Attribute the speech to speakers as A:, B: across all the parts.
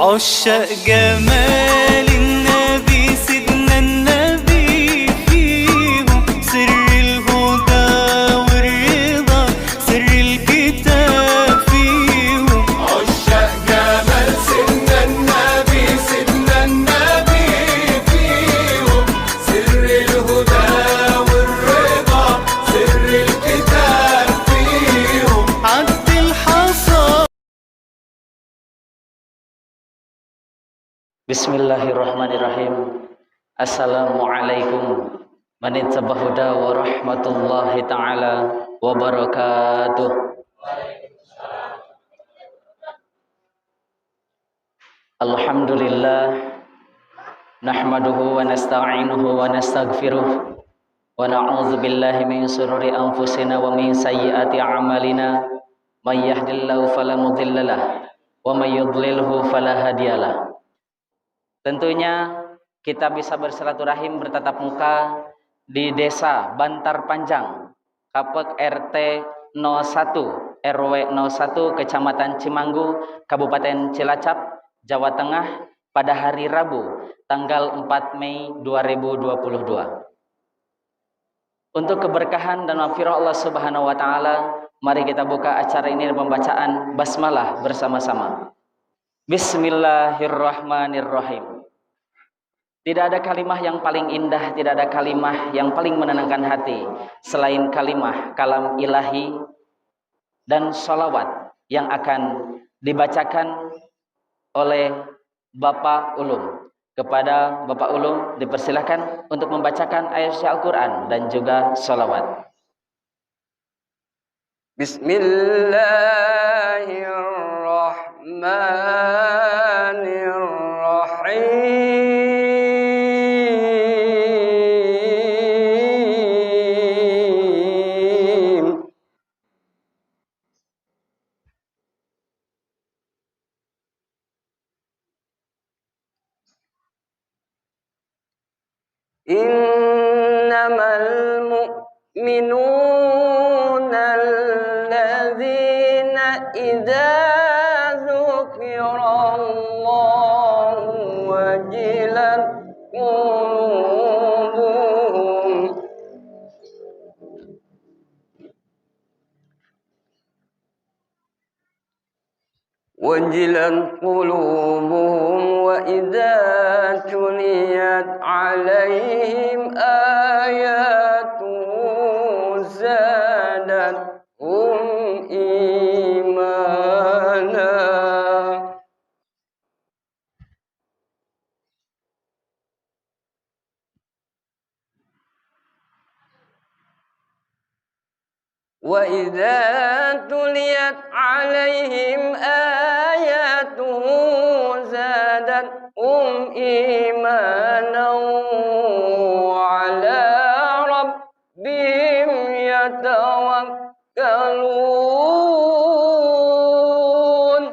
A: عشاق جمال النبي سيدنا النبي فيهم سر الهدى والرضا سر الكتاب فيهم
B: عشاق جمال سيدنا النبي فيهم سر الهدى والرضا سر الكتاب فيهم
A: عد الحصى.
C: Bismillahirrahmanirrahim. Assalamualaikum warahmatullahi warahmatullahi ta'ala wabarakatuh. Alhamdulillah nahmaduhu wa nasta'inuhu wa nastaghfiruh wa na'udzu billahi min shururi anfusina wa min sayyiati a'malina may yahdihillahu fala mudhillalah wa may yudlilhu fala hadiyalah. Tentunya kita bisa bersilaturahim bertatap muka di Desa Bantar Panjang, Kapek RT 01 RW 01 Kecamatan Cimanggu, Kabupaten Cilacap, Jawa Tengah pada hari Rabu tanggal 4 Mei 2022. Untuk keberkahan dan maghfirah Allah Subhanahu wa taala, mari kita buka acara ini dengan pembacaan basmalah bersama-sama. Bismillahirrahmanirrahim. Tidak ada kalimah yang paling indah, tidak ada kalimah yang paling menenangkan hati selain kalimah kalam ilahi dan sholawat yang akan dibacakan oleh Bapak Ulum. Kepada Bapak Ulum dipersilakan untuk membacakan ayat Al-Quran dan juga sholawat.
B: Bismillahirrahmanirrahim. Innamal mu'minuna alladzina idza dzukirallahu wajilat qulubuhum wa idza tuliyat alaihim ayatuhu zadathum imana. Wa idza tuliyat alaihim ayatuhu zadathum imanan wa ala rabbihim yatawakkalun.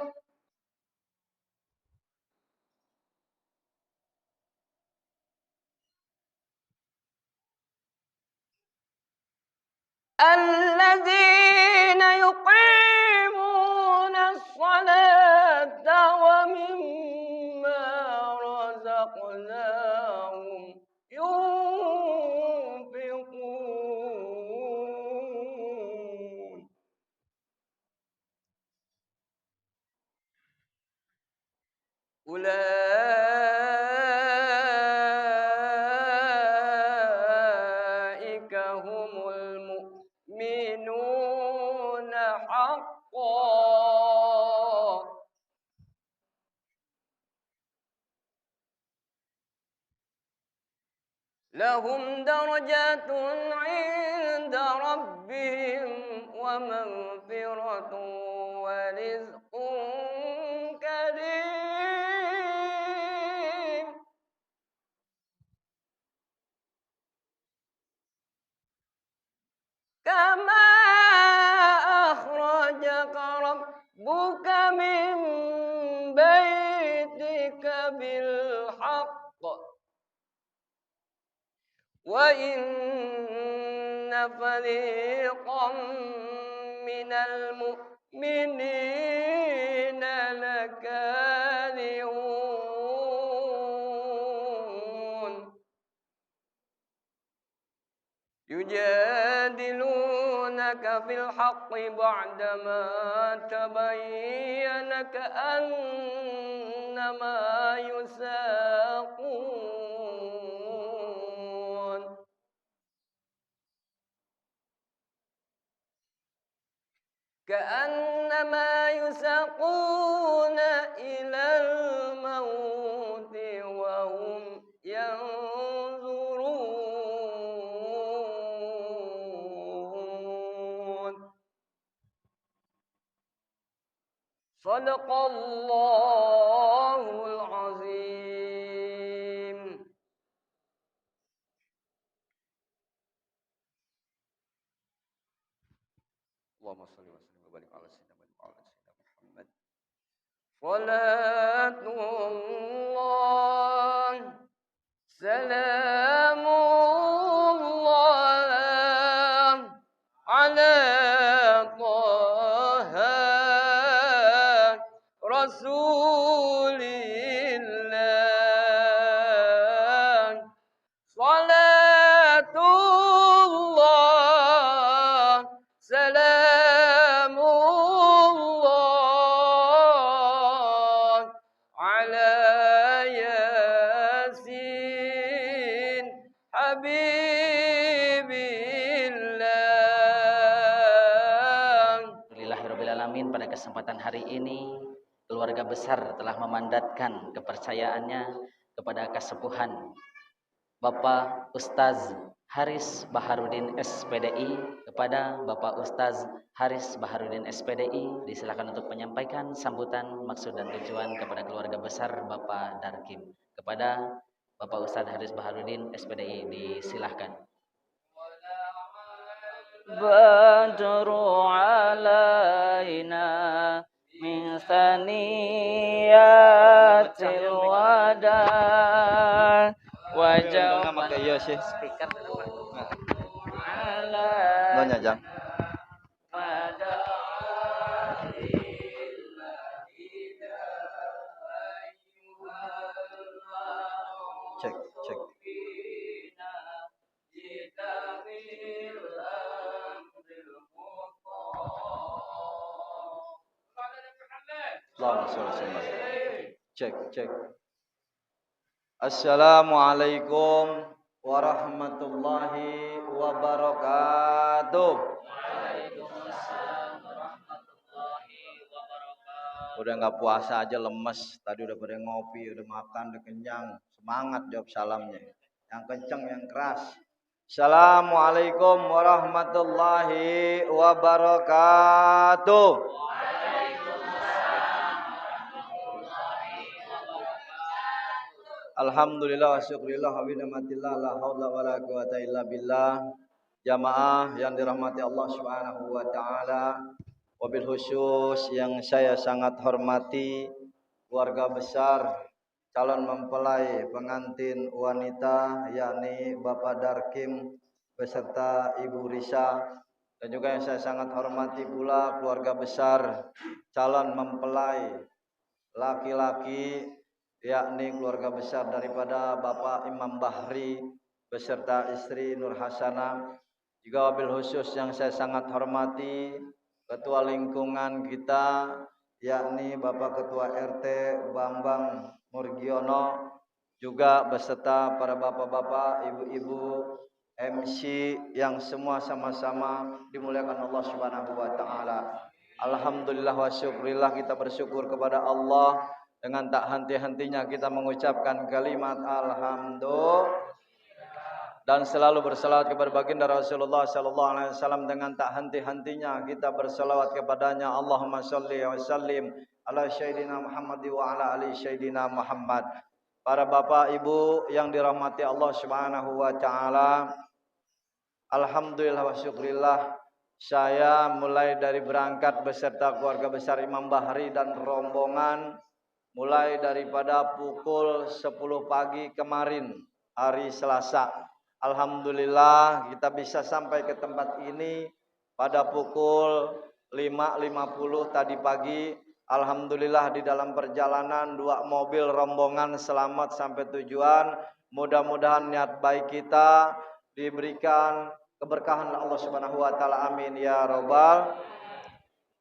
B: Alladzina yuqimuna as-salata wa mimma razaqnahum yunfiqun. Ulaika humul mu'minuna haqqan. Lahum darajatun 'inda rabbihim wa maghfiratun wa rizqun karim. Kama akhrajaka rabbuka min baitika bil haqq wa inna fariqan minal mu'minina lakarihun. يجادلونك في الحق بعدما تبين كأنما يساقون إلى الموت وهم ينظرون. صدق الله العظيم. اللهم صل وسلم وبارك على سيدنا محمد. صلاة الله سلام الله على طه رسول الله. صلاة الله سلام الله على ياسين حبيب الله.
C: Alhamdulillahirrabbilalamin, pada kesempatan hari ini keluarga besar telah memandatkan kepercayaannya kepada kesepuhan Bapak Ustaz Haris Baharudin SPDI. Kepada Bapak Ustaz Haris Baharudin SPDI disilakan untuk menyampaikan sambutan, maksud dan tujuan kepada keluarga besar Bapak Darkim. Kepada Bapak Ustaz Haris Baharudin SPDI disilahkan. Badru alaina min saniyatil wada wajah speaker ala
D: Jang. Cek. Cek. Assalamualaikum warahmatullahi wabarakatuh. Udah nggak puasa aja lemes. Tadi udah pada ngopi, udah makan, udah kenyang. Semangat jawab salamnya. Yang kenceng, yang keras. Assalamualaikum warahmatullahi wabarakatuh. Alhamdulillah wa syukurillah wa binamatillah la haula wa la quwata illa billah. Jamaah yang dirahmati Allah Subhanahu wa taala, wabil khusus yang saya sangat hormati keluarga besar calon mempelai pengantin wanita yakni Bapak Darkim beserta Ibu Risa, dan juga yang saya sangat hormati pula keluarga besar calon mempelai laki-laki yakni keluarga besar daripada Bapak Imam Bahri beserta istri Nur Hasanah. Juga wabil khusus yang saya sangat hormati ketua lingkungan kita yakni Bapak Ketua RT Bambang Murgiono, juga beserta para bapak-bapak, ibu-ibu, MC yang semua sama-sama dimuliakan Allah Subhanahu wa taala. Alhamdulillah wa syukurillah, kita bersyukur kepada Allah dengan tak henti-hentinya kita mengucapkan kalimat alhamdulillah dan selalu berselawat kepada baginda Rasulullah sallallahu alaihi wasallam. Dengan tak henti-hentinya kita berselawat kepadanya. Allahumma shalli wa sallim ala sayyidina Muhammad wa ala ali sayyidina Muhammad. Para bapak ibu yang dirahmati Allah Subhanahu wa taala, alhamdulillah wa syukurillah, saya mulai dari berangkat beserta keluarga besar Imam Bahri dan rombongan mulai daripada pukul 10 pagi kemarin hari Selasa. Alhamdulillah kita bisa sampai ke tempat ini pada pukul 5.50 tadi pagi. Alhamdulillah di dalam perjalanan 2 mobil rombongan selamat sampai tujuan. Mudah-mudahan niat baik kita diberikan keberkahan Allah Subhanahu wa taala. Amin ya rabbal.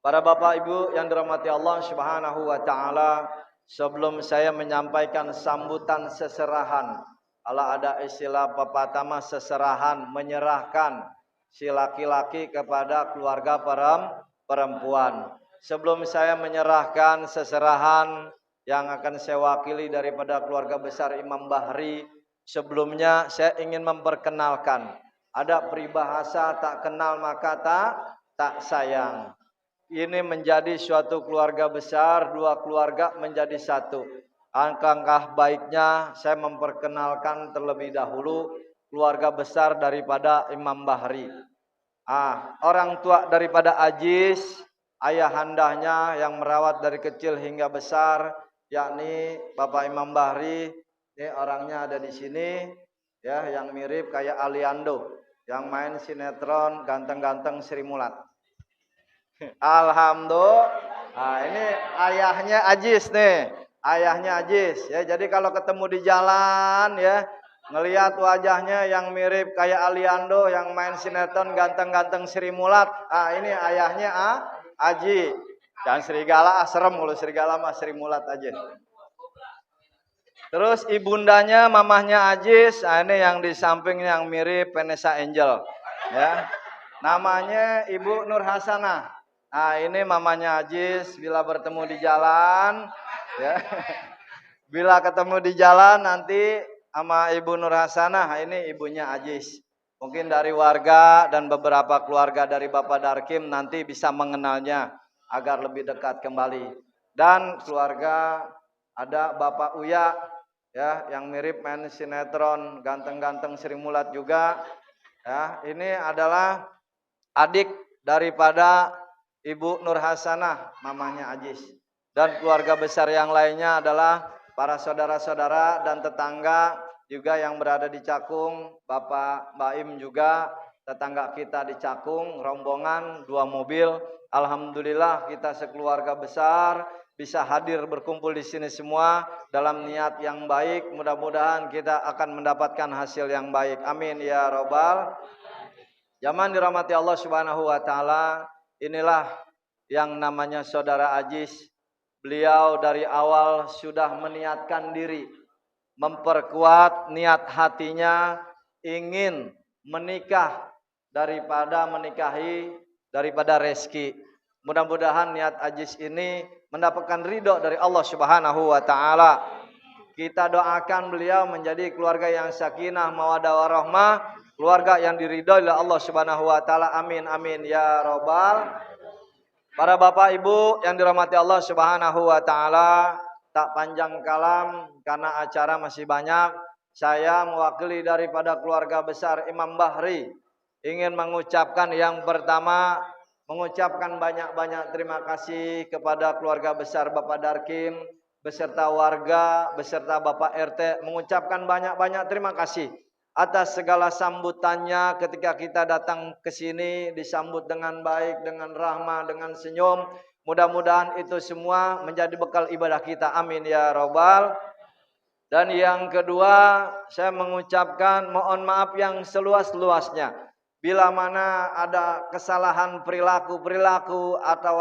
D: Para bapak ibu yang dirahmati Allah Subhanahu wa taala, sebelum saya menyampaikan sambutan seserahan, kalau ada istilah pepatah mah seserahan, menyerahkan si laki-laki kepada keluarga perempuan. Sebelum saya menyerahkan seserahan yang akan saya wakili daripada keluarga besar Imam Bahri, sebelumnya saya ingin memperkenalkan, ada peribahasa tak kenal maka tak sayang. Ini menjadi suatu keluarga besar, dua keluarga menjadi satu. Alangkah baiknya saya memperkenalkan terlebih dahulu keluarga besar daripada Imam Bahri. Orang tua daripada Ajis, ayahandanya yang merawat dari kecil hingga besar, yakni Bapak Imam Bahri. Ini orangnya ada di sini, ya, yang mirip kayak Aliando, yang main sinetron ganteng-ganteng Sri Mulat. Alhamdulillah. Ini ayahnya Ajis nih. Ayahnya Ajis ya. Jadi kalau ketemu di jalan ya, ngelihat wajahnya yang mirip kayak Aliando yang main sinetron ganteng-ganteng Sri Mulat. Ini ayahnya Aji. Dan serigala serem kalau serigala mah Sri Mulat aja. Terus ibundanya mamahnya Ajis, ini yang di samping yang mirip Vanessa Angel ya. Namanya Ibu Nur Hasanah. Ini mamanya Ajis, bila bertemu di jalan ya. Bila ketemu di jalan nanti sama Ibu Nur Hasanah, ini ibunya Ajis. Mungkin dari warga dan beberapa keluarga dari Bapak Darkim nanti bisa mengenalnya agar lebih dekat kembali. Dan keluarga ada Bapak Uya ya, yang mirip main sinetron ganteng-ganteng Sri Mulat juga. Ya, ini adalah adik daripada Ibu Nur Hasanah, mamanya Ajis. Dan keluarga besar yang lainnya adalah para saudara-saudara dan tetangga juga yang berada di Cakung. Bapak Baim juga tetangga kita di Cakung, rombongan 2 mobil. Alhamdulillah kita sekeluarga besar bisa hadir berkumpul di sini semua dalam niat yang baik. Mudah-mudahan kita akan mendapatkan hasil yang baik. Amin ya rabbal. Zaman dirahmati Allah Subhanahu wa taala. Inilah yang namanya saudara Ajis. Beliau dari awal sudah meniatkan diri, memperkuat niat hatinya, ingin menikah daripada menikahi, daripada rezeki. Mudah-mudahan niat Ajis ini mendapatkan ridho dari Allah Subhanahu wa taala. Kita doakan beliau menjadi keluarga yang sakinah, mawaddah warahmah, keluarga yang diridhoi oleh Allah Subhanahu wa taala. Amin amin ya rabbal. Para bapak ibu yang dirahmati Allah Subhanahu wa taala, tak panjang kalam karena acara masih banyak. Saya mewakili daripada keluarga besar Imam Bahri ingin mengucapkan yang pertama, mengucapkan banyak-banyak terima kasih kepada keluarga besar Bapak Darkim beserta warga, beserta Bapak RT, mengucapkan banyak-banyak terima kasih atas segala sambutannya ketika kita datang ke sini, disambut dengan baik, dengan rahmah, dengan senyum. Mudah-mudahan itu semua menjadi bekal ibadah kita. Amin ya rabbal. Dan yang kedua, saya mengucapkan mohon maaf yang seluas-luasnya. Bila mana ada kesalahan perilaku atau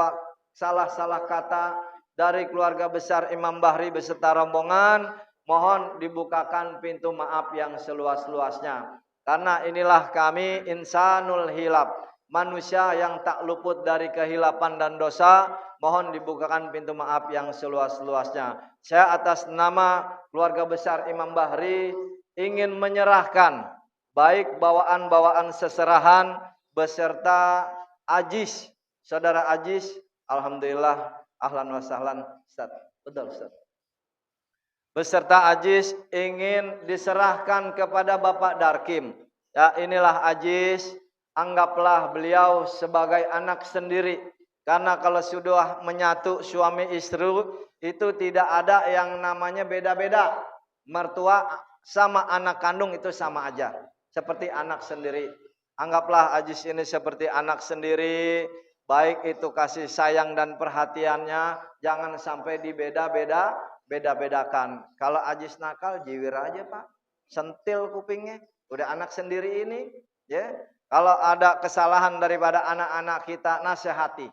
D: salah-salah kata dari keluarga besar Imam Bahri beserta rombongan, mohon dibukakan pintu maaf yang seluas-luasnya. Karena inilah kami insanul hilaf, manusia yang tak luput dari kehilapan dan dosa. Mohon dibukakan pintu maaf yang seluas-luasnya. Saya atas nama keluarga besar Imam Bahri ingin menyerahkan baik bawaan-bawaan seserahan beserta Ajis, saudara Ajis. Alhamdulillah, ahlan wa sahlan Ustaz. Betul Ustaz. Beserta Ajis ingin diserahkan kepada Bapak Darkim. Ya, inilah Ajis, anggaplah beliau sebagai anak sendiri. Karena kalau sudah menyatu suami istri itu tidak ada yang namanya beda-beda. Mertua sama anak kandung itu sama aja, seperti anak sendiri. Anggaplah Ajis ini seperti anak sendiri, baik itu kasih sayang dan perhatiannya jangan sampai beda-bedakan. Kalau Ajis nakal, jiwir aja Pak. Sentil kupingnya. Udah anak sendiri ini, ya. Kalau ada kesalahan daripada anak-anak kita, nasihati.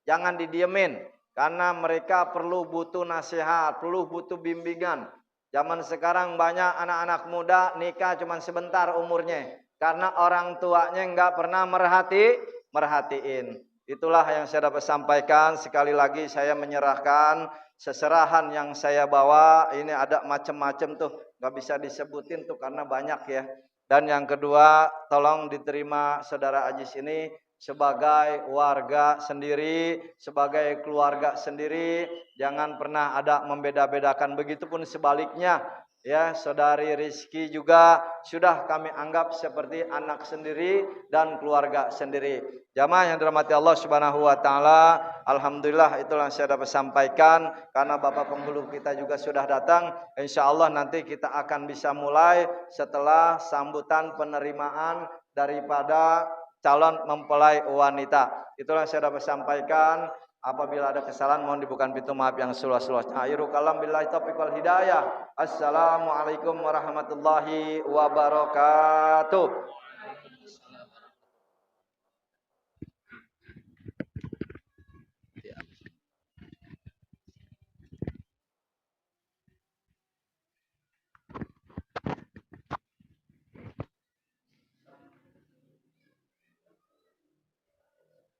D: Jangan didiemin. Karena mereka perlu butuh nasihat, perlu butuh bimbingan. Zaman sekarang banyak anak-anak muda nikah cuma sebentar umurnya. Karena orang tuanya enggak pernah merhatiin. Itulah yang saya dapat sampaikan. Sekali lagi saya menyerahkan seserahan yang saya bawa. Ini ada macam-macam tuh. Enggak bisa disebutin tuh karena banyak ya. Dan yang kedua, tolong diterima saudara Ajis ini sebagai warga sendiri, sebagai keluarga sendiri. Jangan pernah ada membeda-bedakan. Begitupun sebaliknya. Ya, saudari Rizki juga sudah kami anggap seperti anak sendiri dan keluarga sendiri. Jamaah yang dirahmati Allah Subhanahu wa taala, alhamdulillah itulah yang saya dapat sampaikan karena Bapak penghulu kita juga sudah datang. Insyaallah nanti kita akan bisa mulai setelah sambutan penerimaan daripada calon mempelai wanita. Itulah yang saya dapat sampaikan. Apabila ada kesalahan mohon dibukakan pintu maaf yang seluas-luasnya. Akhirul kalam billahi taufiq wal hidayah. Assalamualaikum warahmatullahi wabarakatuh.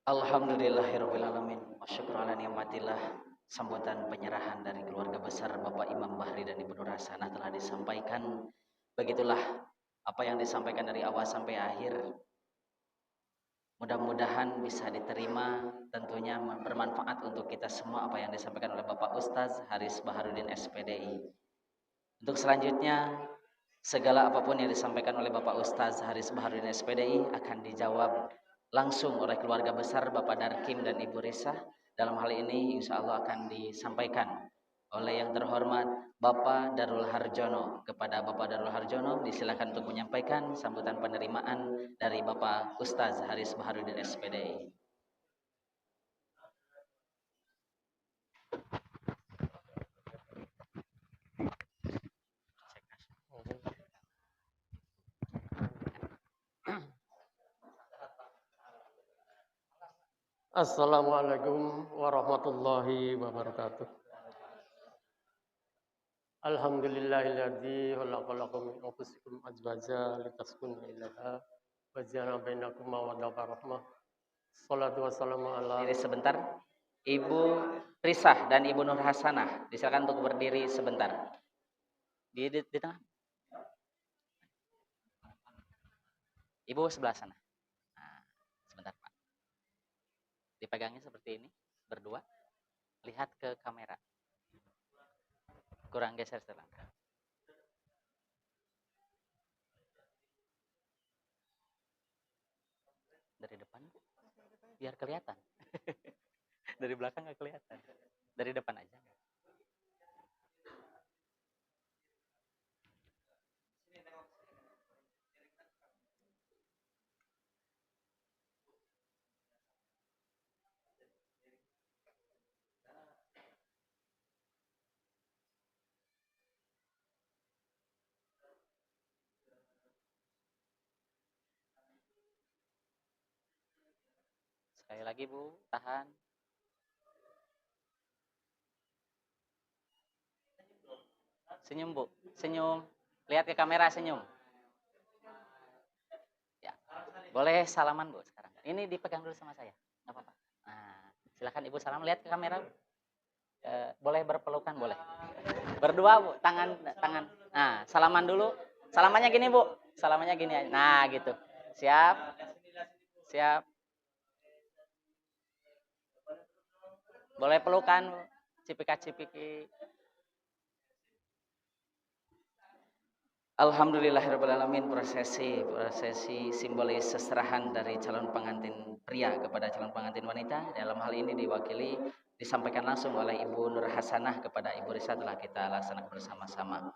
C: Alhamdulillahirrabbilalamin. Wasyukur ala ni'matillah. Sambutan penyerahan dari keluarga besar Bapak Imam Bahri dan Ibu Nur Hasanah telah disampaikan. Begitulah apa yang disampaikan dari awal sampai akhir. Mudah-mudahan bisa diterima, tentunya bermanfaat untuk kita semua apa yang disampaikan oleh Bapak Ustaz Haris Baharudin SPDI. Untuk selanjutnya, segala apapun yang disampaikan oleh Bapak Ustaz Haris Baharudin SPDI akan dijawab langsung oleh keluarga besar Bapak Darkim dan Ibu Risa. Dalam hal ini insya Allah akan disampaikan oleh yang terhormat Bapak Darul Harjono. Kepada Bapak Darul Harjono disilakan untuk menyampaikan sambutan penerimaan dari Bapak Ustaz Haris Baharudin SPDI.
E: Assalamualaikum warahmatullahi wabarakatuh. Alhamdulillahilladzi khalaqalakum min anfusikum azwaja litaskunu ilaiha wa ja'ala bainakum mawaddah warahmah. Shalatu wassalamu ala.
C: Berdiri sebentar. Ibu Risah dan Ibu Nur Hasanah disilakan untuk berdiri sebentar. Di tengah. Ibu sebelah sana. Nah, sebentar Pak. Dipegangnya seperti ini, berdua. Lihat ke kamera. Kurang geser selangkah. Dari depan, biar kelihatan. Dari belakang nggak kelihatan. Dari depan aja. Sekali lagi Bu, tahan. Senyum Bu, senyum. Lihat ke kamera, senyum. Ya, boleh salaman Bu sekarang. Ini dipegang dulu sama saya, nggak apa-apa. Nah, silakan Ibu salam, lihat ke kamera. Boleh berpelukan, boleh. Berdua Bu, tangan. Nah, salaman dulu. Salamannya gini Bu, salamannya gini aja. Nah, gitu. Siap. Boleh pelukan, cipika-cipiki. Alhamdulillahirrahmanirrahim. Prosesi simbolis seserahan dari calon pengantin pria kepada calon pengantin wanita. Dalam hal ini disampaikan langsung oleh Ibu Nur Hasanah kepada Ibu Risa, telah kita laksanakan bersama-sama.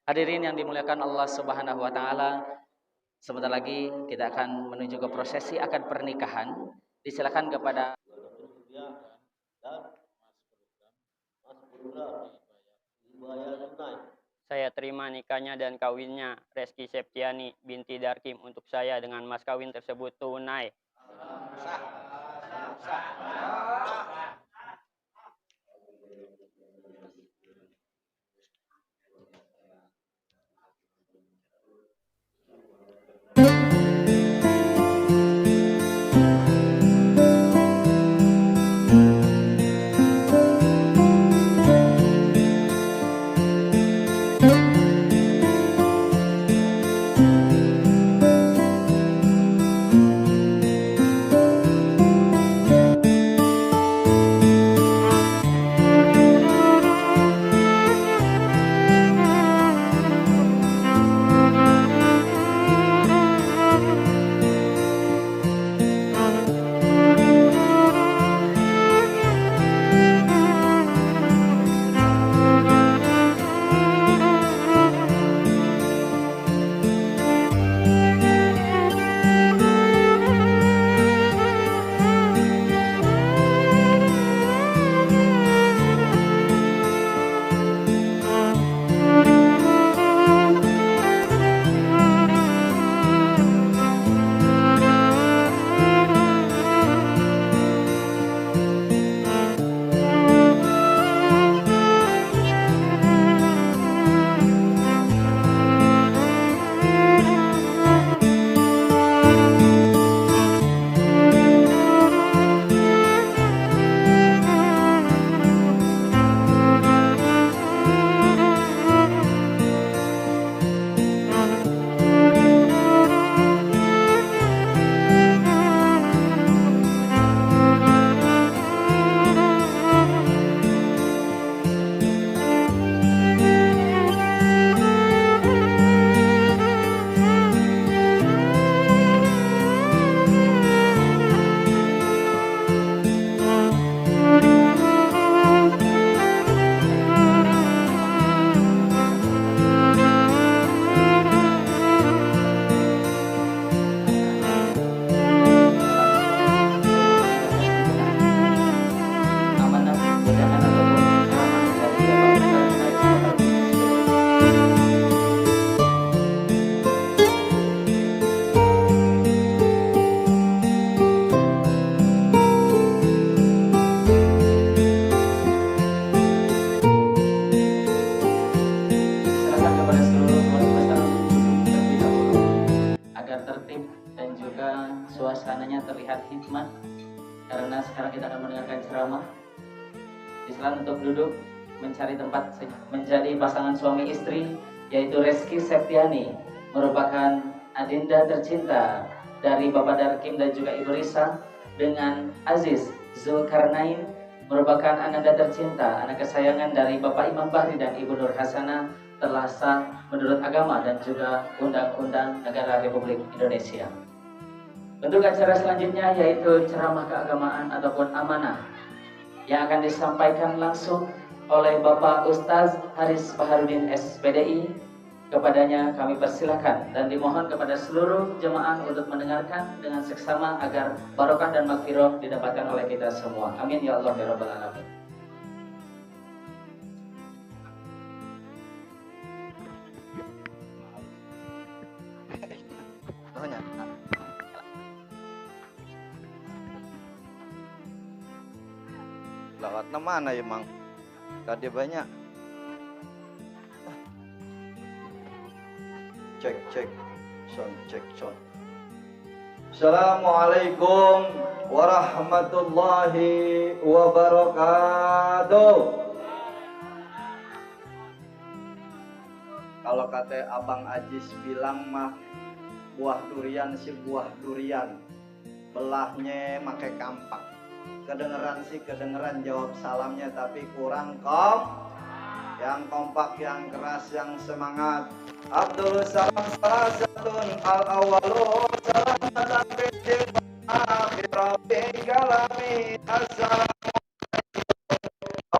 C: Hadirin yang dimuliakan Allah Subhanahu wa taala, sebentar lagi kita akan menuju ke prosesi akad pernikahan. Disilakan kepada
F: saya terima nikahnya dan kawinnya Reski Septiani binti Darkim untuk saya dengan mas kawin tersebut tunai.
C: suasananya terlihat hikmat karena sekarang kita akan mendengarkan ceramah. Islam untuk duduk mencari tempat menjadi pasangan suami istri, yaitu Reski Septiani merupakan adinda tercinta dari Bapak Darkim dan juga Ibu Risa, dengan Aziz Zulkarnain merupakan ananda tercinta, anak kesayangan dari Bapak Imam Bahri dan Ibu Nur Hasanah, telah sah menurut agama dan juga undang-undang negara Republik Indonesia. Untuk acara selanjutnya yaitu ceramah keagamaan ataupun amanah yang akan disampaikan langsung oleh Bapak Ustaz Haris Baharudin SPDI. Kepadanya kami persilakan dan dimohon kepada seluruh jemaah untuk mendengarkan dengan seksama agar barokah dan maghfirah didapatkan oleh kita semua. Amin ya Allah ya Rabbal Alamin.
D: Lewatnya mana ya Mang? Tadi banyak. Cek sound. Assalamualaikum warahmatullahi wabarakatuh. Kalau kata Abang Ajis bilang mah buah durian sih buah durian, belahnya pakai kampak. Kedengeran jawab salamnya, tapi kurang yang kompak, yang keras, yang semangat. Abdul Salam Salasatun al-awwalu salamatan fil akhirati kalami. Assalamualaikum.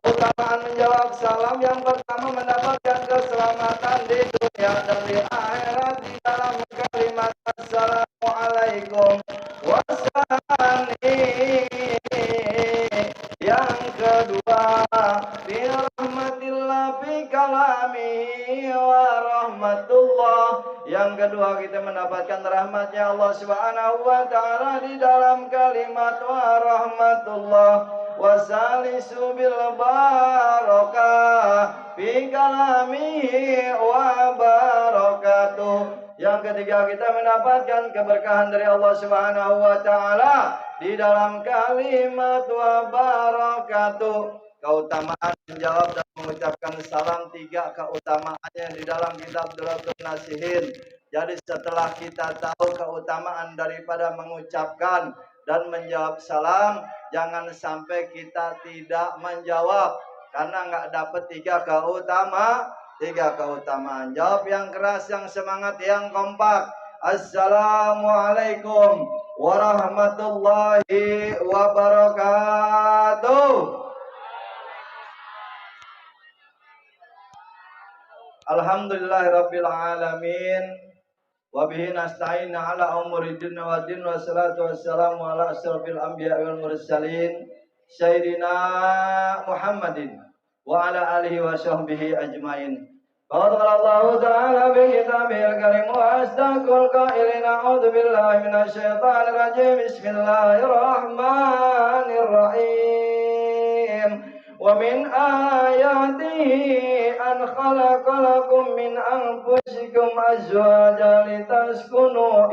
D: Utamaan menjawab salam yang pertama mendapatkan keselamatan di dunia dan di akhirat di dalam kalimat Assalamualaikum wassalam. Yang kedua, birahmatillah fi kalami warahmatullah. Yang kedua, kita mendapatkan rahmatnya Allah Subhanahu wa taala di dalam kalimat warahmatullah. Wasalisu bil barakah fi kalamihi wa barakatuh. Yang ketiga, kita mendapatkan keberkahan dari Allah Subhanahu wa taala di dalam kalimat wa barakatuh. Keutamaan menjawab dan mengucapkan salam, 3 keutamaannya di dalam kitab Duratul Nasihin. Jadi setelah kita tahu keutamaan daripada mengucapkan dan menjawab salam, jangan sampai kita tidak menjawab karena nggak dapat 3 keutamaan. Jawab yang keras, yang semangat, yang kompak. Assalamualaikum warahmatullahi wabarakatuh. Alhamdulillahirabbil alamin. Wa bihi nasta'in ala umuri dunya wa din, wa salatu wassalamu ala asrofil anbiya wal mursalin sayyidina Muhammadin wa ala alihi wa sahbihi ajmain. Qala Allah ta'ala bi kitabil karim wa astaqul qailin a'udzu billahi minasy syaithanir rajim. Bismillahirrahmanirrahim. Wa min ayatihi an khalaqa lakum min anfusikum azwajan litaskunu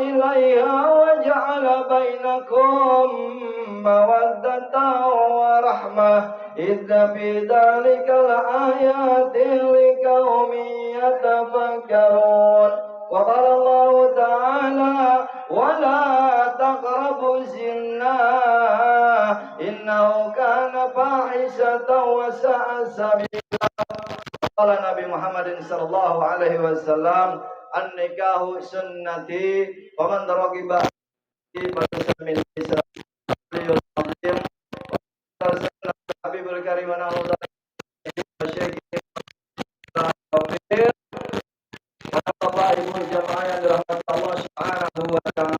D: ilaiha wa ja'ala bainakum mawaddatan wa rahmah. Idza fi dzalikal ayatin liqaumin yatafakkarun. Wa qala Allah ta'ala wa la taqrabu zina innahu kana fahisatan wa sa'a sabila. Qala Nabi Muhammadin sallallahu alaihi wasallam, an-nikahu sunnati wa man ragiba fi min Israil azim. Habibul Karim wa na'udzu Bapak Ibu jamaah yang dirahmati Allah Subhanahu wa taala.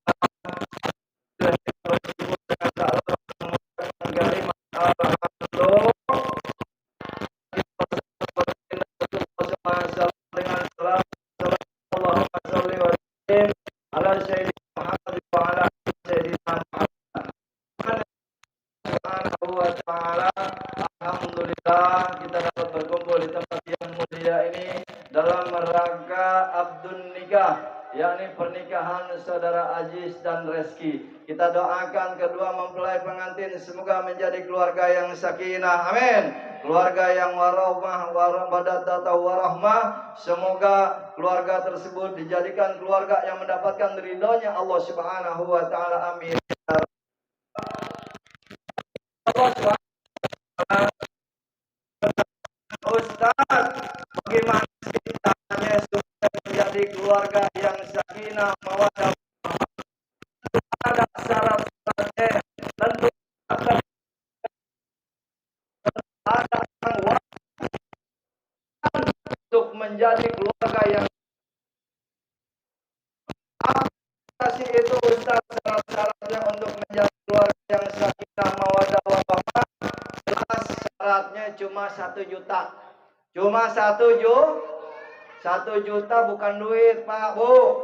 D: Alhamdulillah kita dapat berkumpul di tempat yang mulia ini dalam rangka Abdun Nikah, yakni pernikahan saudara Aziz dan Reski. Kita doakan kedua mempelai pengantin semoga menjadi keluarga yang sakinah, amin. Keluarga yang warahmah, warahmah. Semoga keluarga tersebut dijadikan keluarga yang mendapatkan ridhonya Allah Subhanahu wa taala, amin. Ustaz, bagaimana ceritanya supaya menjadi keluarga yang sakinah mawaddah? Ada syarat-syaratnya, tentu ada untuk menjadi keluarga yang kasih itu Ustaz, syarat-syaratnya untuk menjadi keluarga yang sakinah mawaddah warahmah. Syaratnya cuma 1 juta. Cuma 1 juta bukan duit, Pak, Bu.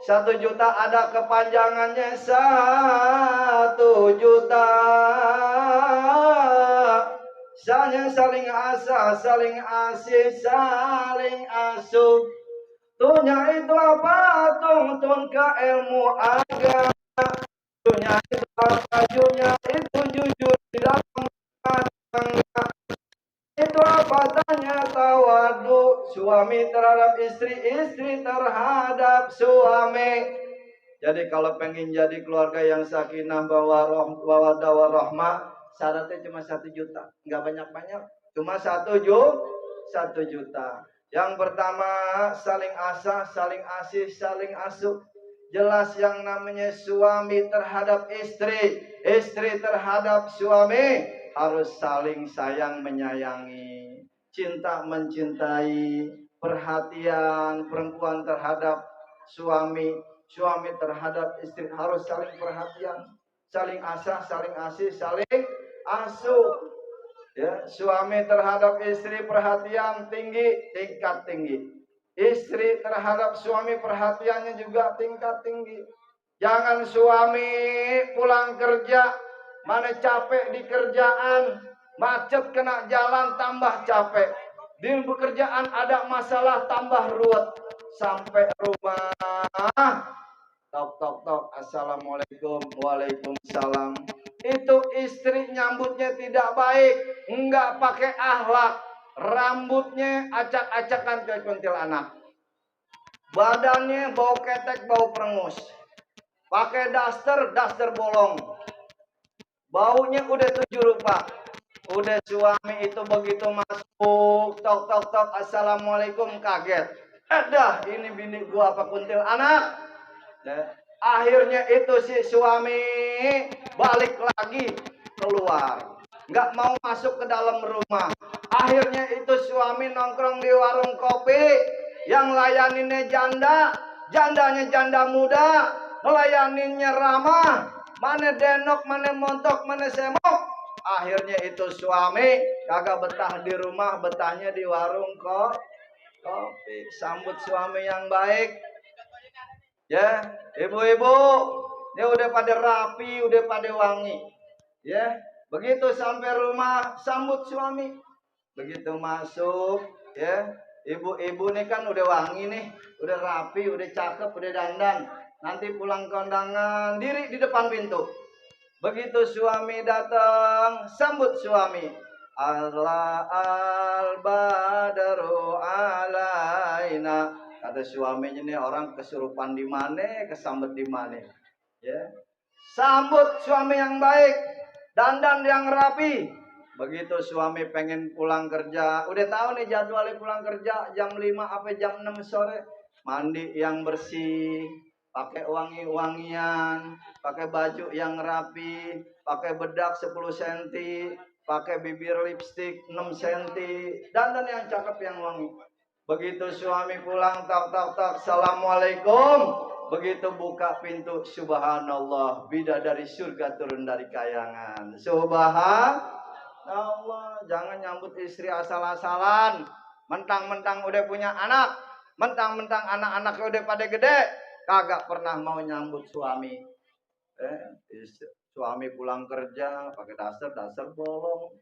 D: 1 juta ada kepanjangannya 1 juta. Saling asah, saling asih, saling asuh. Tuhnya itu apa? Tuntun ke ilmu agama. Tuhnya itu apa? Tuhnya itu jujur di dalam tangga. Itu apa? Tanya tawadu suami terhadap istri, istri terhadap suami. Jadi kalau pengen jadi keluarga yang sakinah mawaddah warahmah, syaratnya cuma 1 juta, nggak banyak-banyak, cuma 1 juta. Yang pertama, saling asah, saling asih, saling asuh. Jelas yang namanya suami terhadap istri, istri terhadap suami harus saling sayang menyayangi, cinta mencintai, perhatian perempuan terhadap suami, suami terhadap istri harus saling perhatian, saling asah, saling asih, saling asuh. Ya, suami terhadap istri perhatian tinggi, tingkat tinggi. Istri terhadap suami perhatiannya juga tingkat tinggi. Jangan suami pulang kerja, mana capek di kerjaan, macet kena jalan tambah capek. Di pekerjaan ada masalah tambah ruwet. Sampai rumah, tok tok tok, assalamualaikum, waalaikumsalam. Itu istri nyambutnya tidak baik, enggak pakai akhlak, rambutnya acak-acakan kayak kuntilanak, badannya bau ketek, bau perengus, pakai daster bolong, baunya udah 7 rupa. Udah suami itu begitu masuk, tok tok tok, assalamualaikum, kaget. Dah, ini bini gua apa kuntilanak? Akhirnya itu si suami balik lagi keluar, nggak mau masuk ke dalam rumah. Akhirnya itu suami nongkrong di warung kopi, yang layaninnya janda, jandanya janda muda, ngelayaninnya ramah, mana denok, mana montok, mana semok. Akhirnya itu suami kagak betah di rumah, betahnya di warung kopi. Sambut suami yang baik. Ya, ibu-ibu, dia udah pada rapi, udah pada wangi. Ya, begitu sampai rumah, sambut suami. Begitu masuk, ya, ibu-ibu nih kan udah wangi nih, udah rapi, udah cakep, udah dandan. Nanti pulang kondangan, diri di depan pintu. Begitu suami datang, sambut suami. Allah al-badaru alaina. Kata suaminya nih, orang kesurupan di mana, kesambet di mana. Ya. Sambut suami yang baik, dandan yang rapi. Begitu suami pengen pulang kerja, udah tahu nih jadwalnya pulang kerja jam 5 apa jam 6 sore. Mandi yang bersih, pakai wangi-wangian, pakai baju yang rapi, pakai bedak 10 cm, pakai bibir lipstik 6 cm, dandan yang cakep yang wangi. Begitu suami pulang, tak tak tak, assalamualaikum. Begitu buka pintu, subhanallah, bidadari surga turun dari kayangan. Subhanallah, jangan nyambut istri asal-asalan. Mentang-mentang udah punya anak, mentang-mentang anak-anaknya udah pada gede, kagak pernah mau nyambut suami. Suami pulang kerja pakai daster bolong,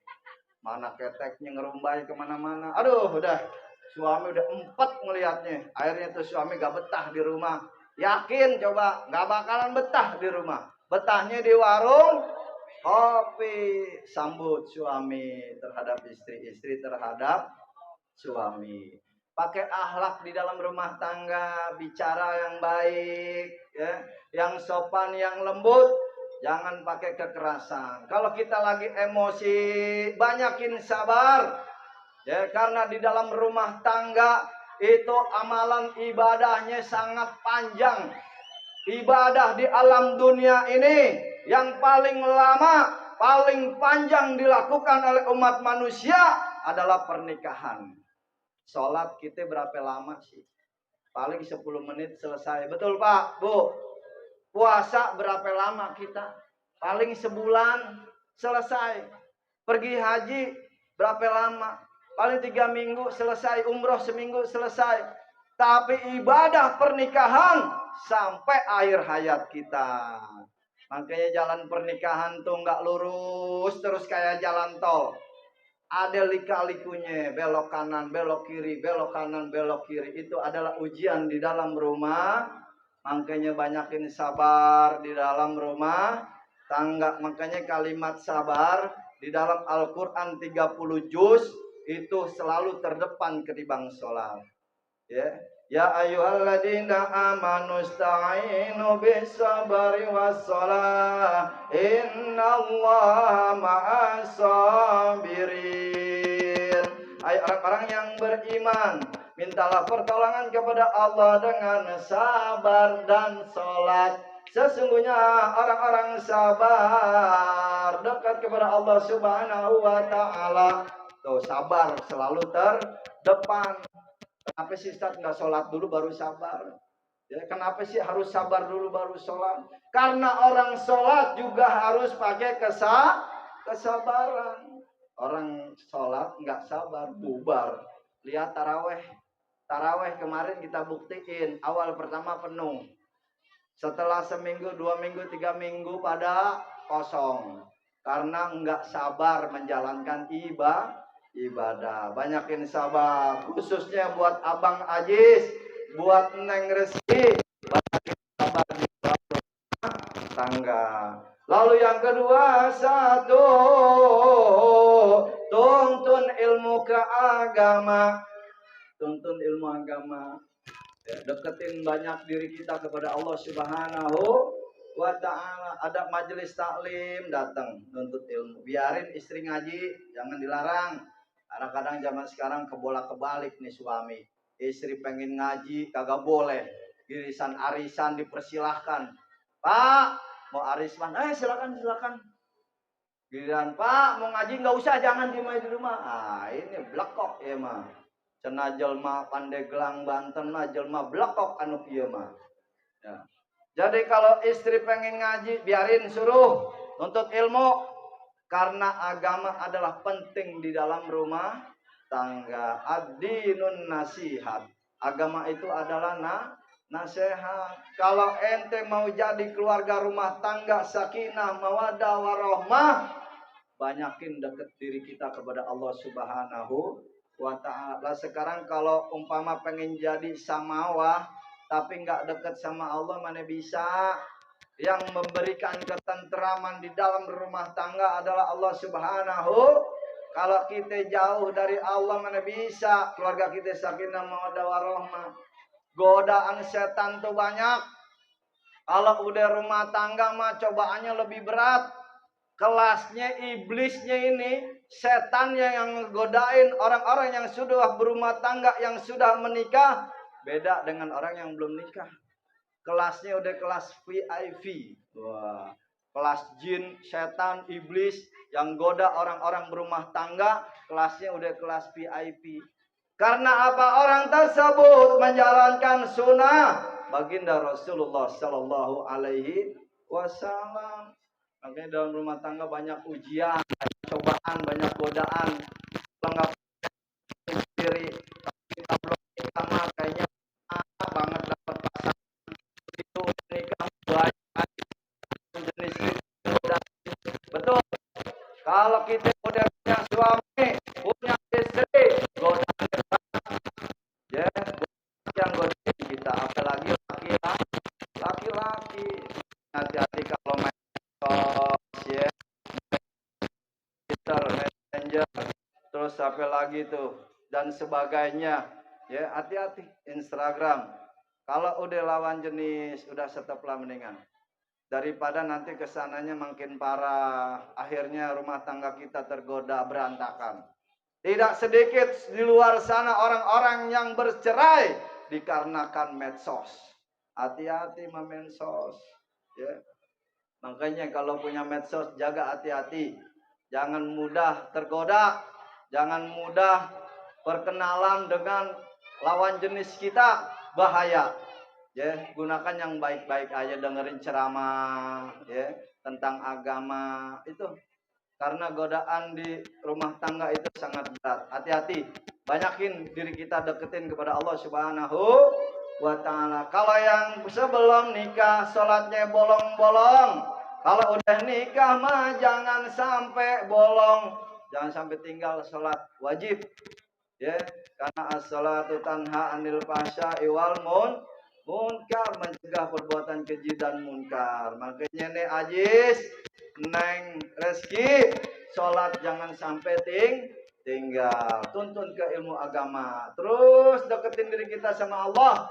D: mana keteknya ngerumbai kemana-mana. Aduh, udah. Suami udah empat ngelihatnya. Akhirnya tuh suami gak betah di rumah. Yakin coba gak bakalan betah di rumah. Betahnya di warung kopi. Sambut suami terhadap istri, istri terhadap suami. Pakai akhlak di dalam rumah tangga, bicara yang baik, ya, yang sopan, yang lembut. Jangan pakai kekerasan. Kalau kita lagi emosi, banyakin sabar. Ya, karena di dalam rumah tangga itu amalan ibadahnya sangat panjang. Ibadah di alam dunia ini yang paling lama, paling panjang dilakukan oleh umat manusia adalah pernikahan. Sholat kita berapa lama sih? Paling 10 menit selesai. Betul Pak, Bu? Puasa berapa lama kita? Paling sebulan selesai. Pergi haji berapa lama? Paling 3 minggu selesai, umroh seminggu selesai. Tapi ibadah pernikahan sampai akhir hayat kita. Makanya jalan pernikahan tuh nggak lurus terus kayak jalan tol. Ada lika-likunya, belok kanan, belok kiri, belok kanan, belok kiri. Itu adalah ujian di dalam rumah. Makanya banyakin sabar di dalam rumah tangga. Makanya kalimat sabar di dalam Al-Quran 30 juz itu selalu terdepan ketimbang sholat. Ya, ya ayyuhalladzina amanu sta'inu bis-sabri was-shalah innallaha ma'as-sabirin. Hai orang-orang yang beriman, mintalah pertolongan kepada Allah dengan sabar dan sholat. Sesungguhnya orang-orang sabar dekat kepada Allah Subhanahu wa ta'ala. Tuh, sabar selalu terdepan. Kenapa sih Ustaz nggak sholat dulu baru sabar? Ya, kenapa sih harus sabar dulu baru sholat? Karena orang sholat juga harus pakai kesabaran. Orang sholat nggak sabar, bubar. Lihat taraweh. Taraweh kemarin kita buktiin, awal pertama penuh. Setelah seminggu, 2 minggu, 3 minggu pada kosong. Karena nggak sabar menjalankan ibadah. Banyakin sabar. Khususnya buat Abang Ajis, buat Neng Reski. Banyakin sabar di rumah tangga. Lalu yang kedua, satu, tuntun ilmu ke agama. Tuntun ilmu agama. Deketin banyak diri kita kepada Allah Subhanahu wa ta'ala. Ada majelis taklim, datang nuntut ilmu. Biarin istri ngaji, jangan dilarang. Kadang-kadang zaman sekarang kebolak-kebalik nih suami. Istri pengen ngaji, kagak boleh. Irisan arisan dipersilahkan. Pak, mau arisan? Silakan. Giliran Pak, mau ngaji nggak usah, jangan di rumah. Ah, ini blekok ya mah. Cenah jelma Pandeglang Banten mah jelma blekok anu kieu mah. Ya. Jadi kalau istri pengen ngaji, biarin, suruh nuntut ilmu, karena agama adalah penting di dalam rumah tangga. Ad-dinun nasihat. Agama itu adalah nasihat. Kalau ente mau jadi keluarga rumah tangga sakinah mawaddah warahmah, banyakin deket diri kita kepada Allah Subhanahu wa ta'ala. Sekarang kalau umpama pengen jadi samawah tapi nggak deket sama Allah, mana bisa? Yang memberikan ketentraman di dalam rumah tangga adalah Allah Subhanahu. Kalau kita jauh dari Allah, mana bisa keluarga kita sakinah mawaddah warahmah. Godaan setan tuh banyak. Kalau udah rumah tangga mah cobaannya lebih berat. Kelasnya iblisnya ini, setannya yang godain orang-orang yang sudah berumah tangga, yang sudah menikah, beda dengan orang yang belum nikah. Kelasnya udah kelas VIP. Wah, kelas jin, setan, iblis yang goda orang-orang berumah tangga, kelasnya udah kelas VIP. Karena apa? Orang tersebut menjalankan sunnah baginda Rasulullah Sallallahu Alaihi Wasallam. Makanya dalam rumah tangga banyak ujian, banyak cobaan, banyak godaan. Kalau nggak sendiri, kita belum nikah mah kayaknya banget dapat pasangan itu nikah banyak jenis godaan. Betul. Kalau kita udah punya suami, punya istri, godaan ya, yang godain kita, apalagi laki-laki. Hati-hati kalau main ya, Twitter, Messenger, terus apa lagi tuh dan sebagainya. Ya, hati-hati. Instagram. Kalau udah lawan jenis, udah stoplah mendingan. Daripada nanti kesananya makin parah, akhirnya rumah tangga kita tergoda berantakan. Tidak sedikit di luar sana orang-orang yang bercerai dikarenakan medsos. Hati-hati sama medsos. Ya. Makanya kalau punya medsos jaga hati-hati. Jangan mudah tergoda. Jangan mudah perkenalan dengan lawan jenis kita. Bahaya. Ya, gunakan yang baik-baik aja, dengerin ceramah ya tentang agama itu. Karena godaan di rumah tangga itu sangat berat. Hati-hati. Banyakin diri kita deketin kepada Allah Subhanahu wa ta'ala. Kalau yang sebelum nikah sholatnya bolong-bolong, kalau udah nikah mah jangan sampai bolong, jangan sampai tinggal sholat wajib ya, karena as-sholatu tanha anil fahsya'i wal munkar, mencegah perbuatan keji dan munkar. Makanya nih Ajis, Neng Reski, sholat jangan sampai tinggal. Tuntun ke ilmu agama, terus deketin diri kita sama Allah.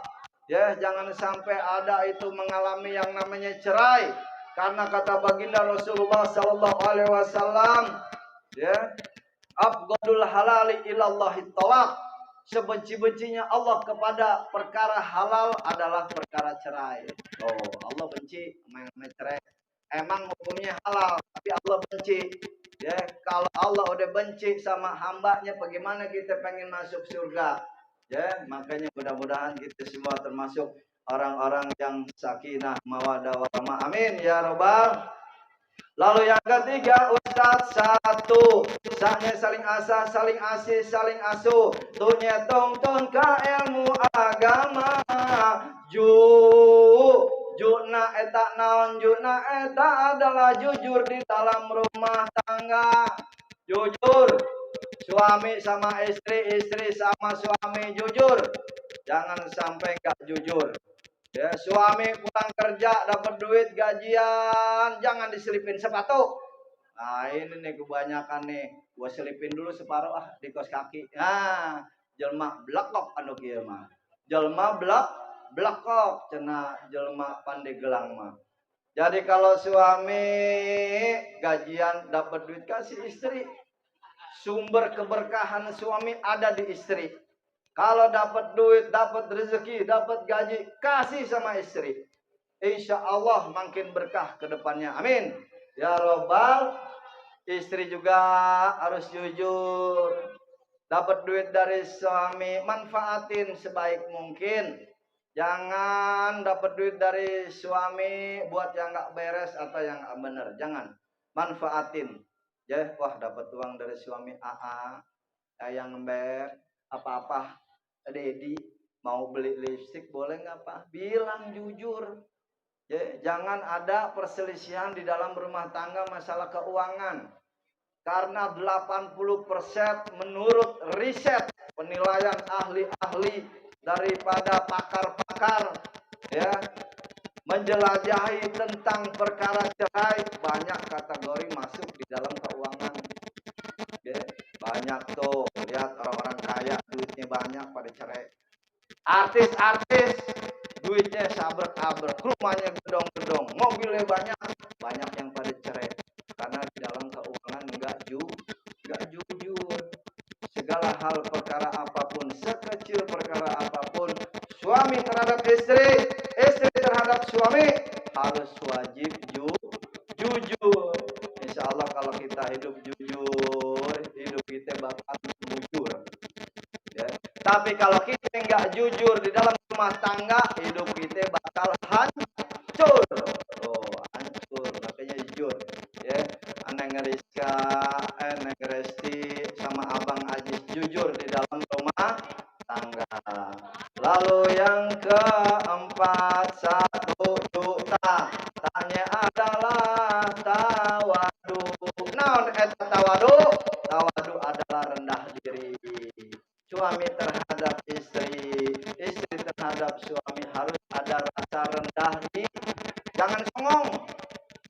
D: Ya, jangan sampai ada itu mengalami yang namanya cerai. Karena kata baginda Rasulullah Sallallahu Alaihi Wasallam, ya, afdalul halali ilallahi talaq. Sebenci-bencinya Allah kepada perkara halal adalah perkara cerai. Oh, Allah benci sama yang cerai. Emang hukumnya halal, tapi Allah benci. Ya, kalau Allah udah benci sama hambanya, bagaimana kita pengen masuk surga? Ya, makanya mudah-mudahan kita semua termasuk orang-orang yang sakinah mawaddah warahmah. Amin ya rabbal Lalu yang ketiga, Ustadz satu. Sahnya saling asah, saling asih, saling asuh. Tunya tongton ka ilmu agama. Juna eta naon, juna eta adalah jujur di dalam rumah tangga. Jujur. Suami sama istri, istri sama suami jujur. Jangan sampai nggak jujur. Ya, suami pulang kerja dapat duit gajian, jangan diselipin sepatu. Nah, ini nih kebanyakan nih. Gua selipin dulu separuh di kos kaki. Nah, jelma blekok anu kieu mah. Jelma blekok cenah jelma Pandeglang mah. Jadi kalau suami gajian dapat duit kasih istri. Sumber keberkahan suami ada di istri. Kalau dapat duit, dapat rezeki, dapat gaji, kasih sama istri. Insya Allah makin berkah ke depannya. Amin. Ya Robbal, istri juga harus jujur. Dapat duit dari suami, manfaatin sebaik mungkin. Jangan dapat duit dari suami buat yang nggak beres atau yang nggak bener. Jangan. Manfaatin. Ya, wah dapat uang dari suami AA, yang ngember, apa-apa. Dedi mau beli lipstik boleh nggak Pak? Bilang jujur. Ya, jangan ada perselisihan di dalam rumah tangga masalah keuangan. Karena 80% menurut riset penilaian ahli-ahli daripada pakar-pakar ya menjelajahi tentang perkara cerai, banyak kategori masuk di dalam keuangan. Ya, banyak tuh, lihat orang-orang kaya duitnya banyak pada cerai. Artis-artis duitnya sabrek-abrek, rumahnya gedong-gedong, mobilnya banyak yang pada cerai karena di dalam keuangan nggak jujur. Segala hal perkara apapun, sekecil perkara apapun, suami terhadap istri, istri terhadap suami harus wajib jujur. Insya Allah kalau kita hidup jujur, hidup kita bakal jujur. Ya. Tapi kalau kita nggak jujur di dalam rumah tangga, hidup kita bakal hancur. Oh, hancur. Makanya jujur. Ya, Neng Rizka, Neng Resti, sama Abang Aziz jujur di dalam rumah tangga. Lalu yang keempat, 1 juta. Tanya adalah tawadu. Naon eta tawadu? Tawadu adalah rendah diri. Suami terhadap istri, istri terhadap suami harus ada rasa rendah diri. Jangan songong.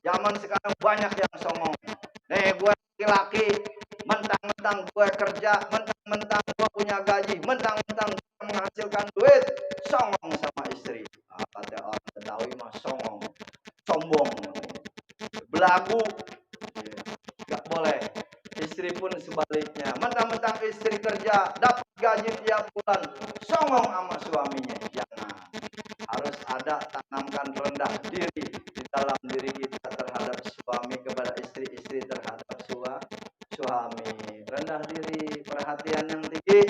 D: Zaman sekarang banyak yang songong. Nih gue laki-laki, mentang-mentang gue kerja, mentang-mentang gue punya gaji, mentang-mentang gue menghasilkan duit, songong sama istri. Kata orang Betawi mah songong, sombong, belagu, nggak boleh. Istri pun sebaliknya, mentang-mentang istri kerja, dapat gaji tiap bulan, songong sama suaminya. Jangan. Harus ada tanamkan rendah diri di dalam diri kita terhadap suami kepada istri, istri terhadap suami. Rendah diri, perhatian yang tinggi,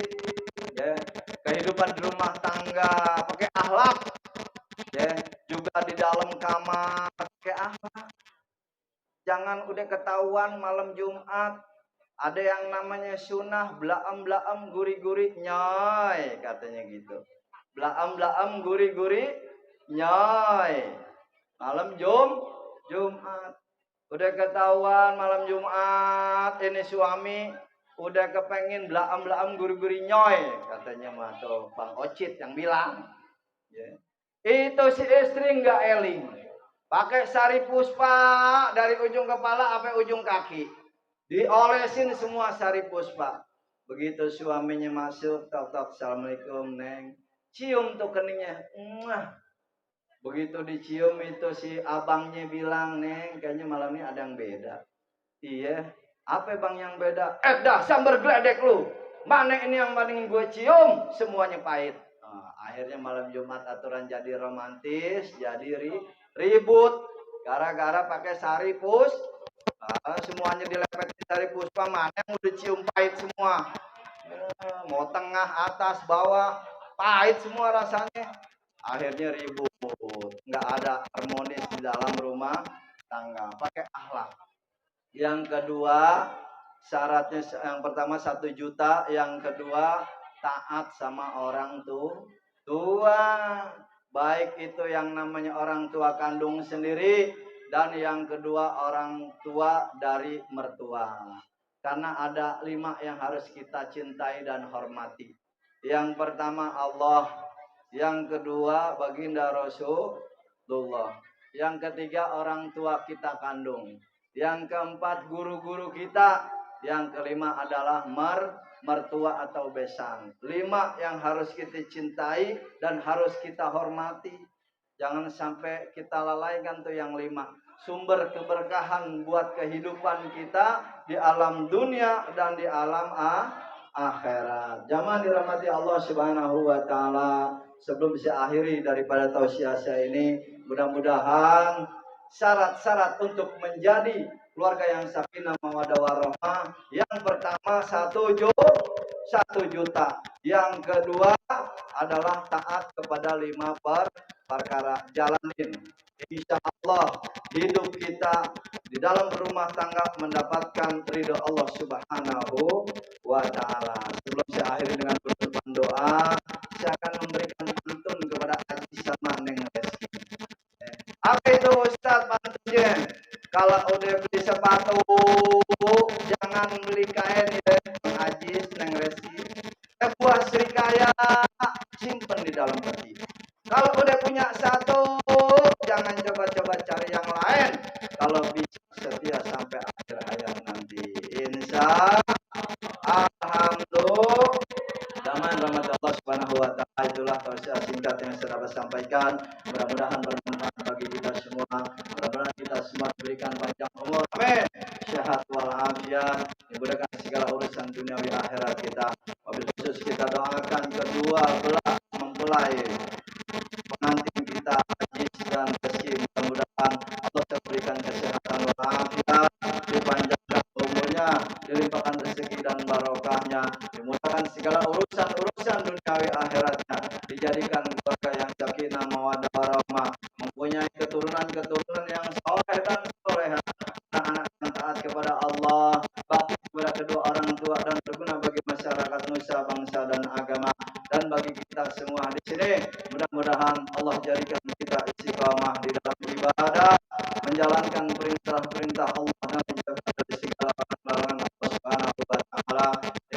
D: ya. Kehidupan di rumah tangga pakai akhlak, ya. Juga di dalam kamar pakai akhlak. Jangan udah ketahuan malam Jumat ada yang namanya sunnah blaam guri-guri nyoy, katanya gitu. Blaam guri-guri nyoy. Malam Jumat. Udah ketahuan malam Jumat ini suami udah kepengin blaam guri-guri nyoy, katanya mah tuh Bang Ocit yang bilang. Ya. Itu si istri nggak eling. Pakai sari puspa dari ujung kepala sampai ujung kaki. Diolesin semua sari puspa. Begitu suaminya masuk, tok-tok, assalamualaikum neng. Cium tuh keningnya. Begitu dicium itu si abangnya bilang, neng kayaknya malam ini ada yang beda. Iya, apa bang yang beda? Dah sambar geledek lu. Mana ini yang bandingin gue cium? Semuanya pahit. Akhirnya malam Jumat aturan jadi romantis, jadi ribut. Gara-gara pakai sari puspa. Semuanya dilepetin sari puspa, mana yang udah cium pahit semua. Mau tengah, atas, bawah, pahit semua rasanya. Akhirnya ribut, nggak ada harmonis di dalam rumah tangga, pakai akhlak. Yang kedua, syaratnya yang pertama 1 juta, yang kedua taat sama orang tua. Baik itu yang namanya orang tua kandung sendiri dan yang kedua orang tua dari mertua. Karena ada 5 yang harus kita cintai dan hormati. Yang pertama Allah, yang kedua baginda Rasulullah, yang ketiga orang tua kita kandung, yang keempat guru-guru kita, yang kelima adalah mertua atau besan. 5 yang harus kita cintai dan harus kita hormati. Jangan sampai kita lalaikan tuh yang 5. Sumber keberkahan buat kehidupan kita di alam dunia dan di alam akhirat. Jamaah dirahmati Allah Subhanahu wa taala. Sebelum saya akhiri daripada tausiah saya ini, mudah-mudahan syarat-syarat untuk menjadi keluarga yang sakinah mawaddah warahmah, yang pertama 1 juta, yang kedua adalah taat kepada 5 perkara. Jalanin, insya Allah hidup kita di dalam rumah tangga mendapatkan ridho Allah Subhanahu wa taala. Sebelum saya akhiri dengan penutupan doa, saya akan memberikan pantun kepada Haji sama Neng Reski. Apa itu Ustaz pantunnya? Kalau udah beli sepatu, jangan beli kain ya, Haji Neng Reski. Buah serikaya simpen di dalam peti. Kalau udah punya 1, jangan coba-coba cari yang lain. Kalau bisa setia sampai akhir hayat nanti. Insya Alhamdulillah. Zaman rahmat Allah Subhanahu wa taala, itulah tausiah singkat yang saya dapat sampaikan. Mudah-mudahan bermanfaat bagi kita semua. Mudah-mudahan kita semua diberikan panjang umur. Amin. Sehat walafiat, dimudahkan segala urusan duniawi akhirat kita. Wabil khusus kita doakan kedua belah mempelai pengantin kita Haji dan Reski. Mudah-mudahan Allah berikan kesehatan walafiat, dipanjangkan umurnya, dilimpahkan rezeki dan barokahnya, dimudahkan segala urusan duniawi akhiratnya, dijadikan keluarga yang sakinah mawaddah warahmah, mempunyai keturunan yang saleh dan soleha, anak-anak yang taat kepada Allah, bakti kepada kedua orang tua dan berguna bagi masyarakat nusa, bangsa dan agama, dan bagi kita semua di sini. Mudah-mudahan Allah jadikan kita istiqamah di dalam ibadah, menjalankan perintah-perintah Allah dan menjaga dari segala larangan Allah Subhanahu wa taala.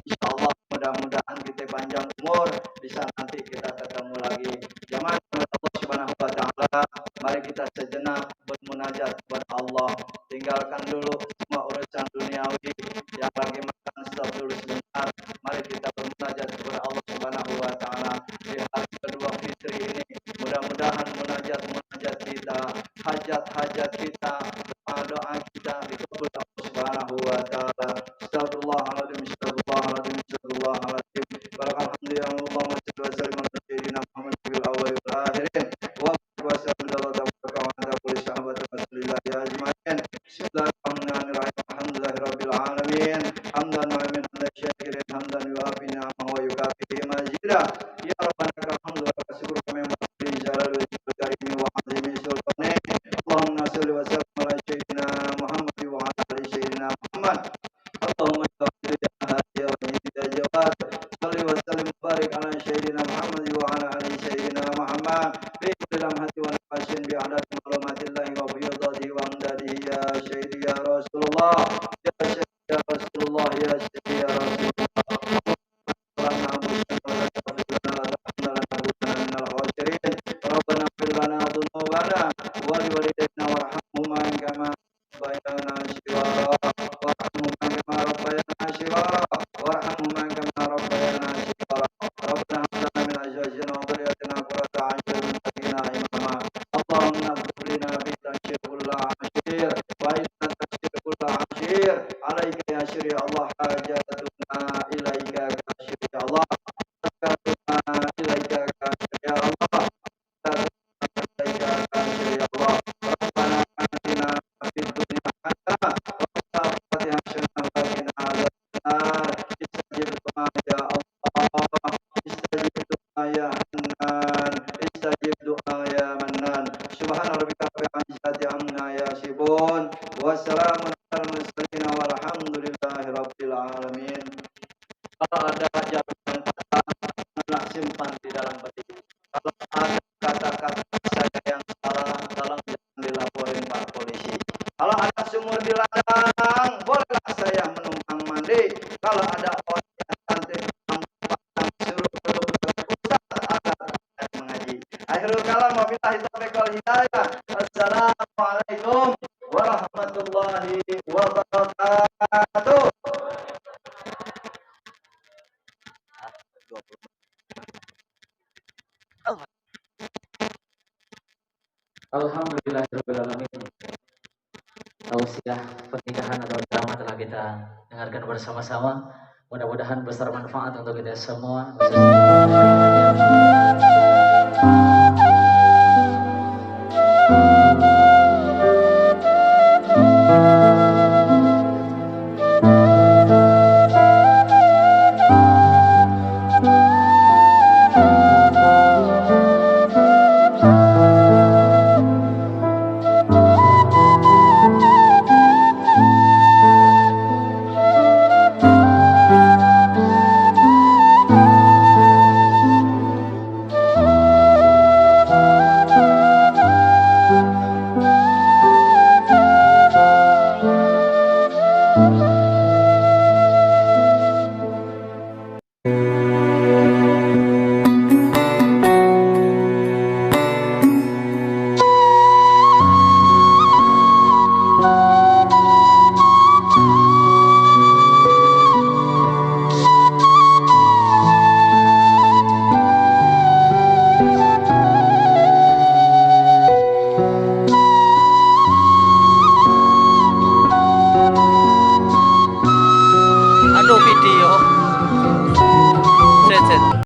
D: Insyaallah mudah-mudahan kita panjang umur, bisa nanti kita ketemu lagi. Jamaah Allah Subhanahu wa taala, mari kita sejenak bermunajat kepada Allah. Tinggalkan dulu semua urusan duniawi, yang lagi makan stop dulu sebentar. Mari kita bermunajat kepada Allah Subhanahu wa taala di hari kedua Fitri ini. Mudah-mudahan munajat kita, hajat kita, doa kita dikabul Allah Subhanahu wa taala. Astagfirullahaladzim, astagfirullahaladzim, astagfirullahaladzim. Alhamdulillah, Allahumma shalli wa sallim ala sayyidina Muhammad fil awwal wal akhirin. Wa sallallahu tabaraka wa ta'ala kulli sahabati rasulillah ya ajmain. Bismillahirrahmanirrahim. Alhamdulillahirabbil alamin. Hamdan wa min syakirin hamdan yu'afi ni'amahu wa yukafi mazida. Ya rabbana lakal hamdu wa lakal syukru kama yanbaghi li jalali wajhika karimi wa 'azimi sultani. Allahumma shalli wa sallim ala sayyidina Muhammad wa ala ali sayyidina Muhammad. Allahumma salli ala jawad. Salli wa sallim barik ala sayyidina Muhammad wa ala ali sayyidina Muhammad. Bi dalam hati wa nafasin bi adad malumatillahi wa biyadatihi wa amdadihi ya sayyidi ya Rasulullah. Ya sayyidi ya Rasulullah, ya sayyidi ya Rasulullah. Subhana rabbika rabbil izzati amma yasifun. simpan di dalam betik. Kalau ada kata-kata saya yang salah, tolong jangan dilaporin Pak Polisi. Kalau ada sumur di ladang, bolehlah saya menumpang mandi. Kalau ada orang yang cantik suruh Ustaz agar mengaji. Akhirul kalam wabillahi taufiq wal hidayah. Assalamualaikum warahmatullahi wabarakatuh.
C: Alhamdulillahirrahmanirrahim. Tausiah pernikahan atau drama telah kita dengarkan bersama-sama. Mudah-mudahan besar manfaat untuk kita semua.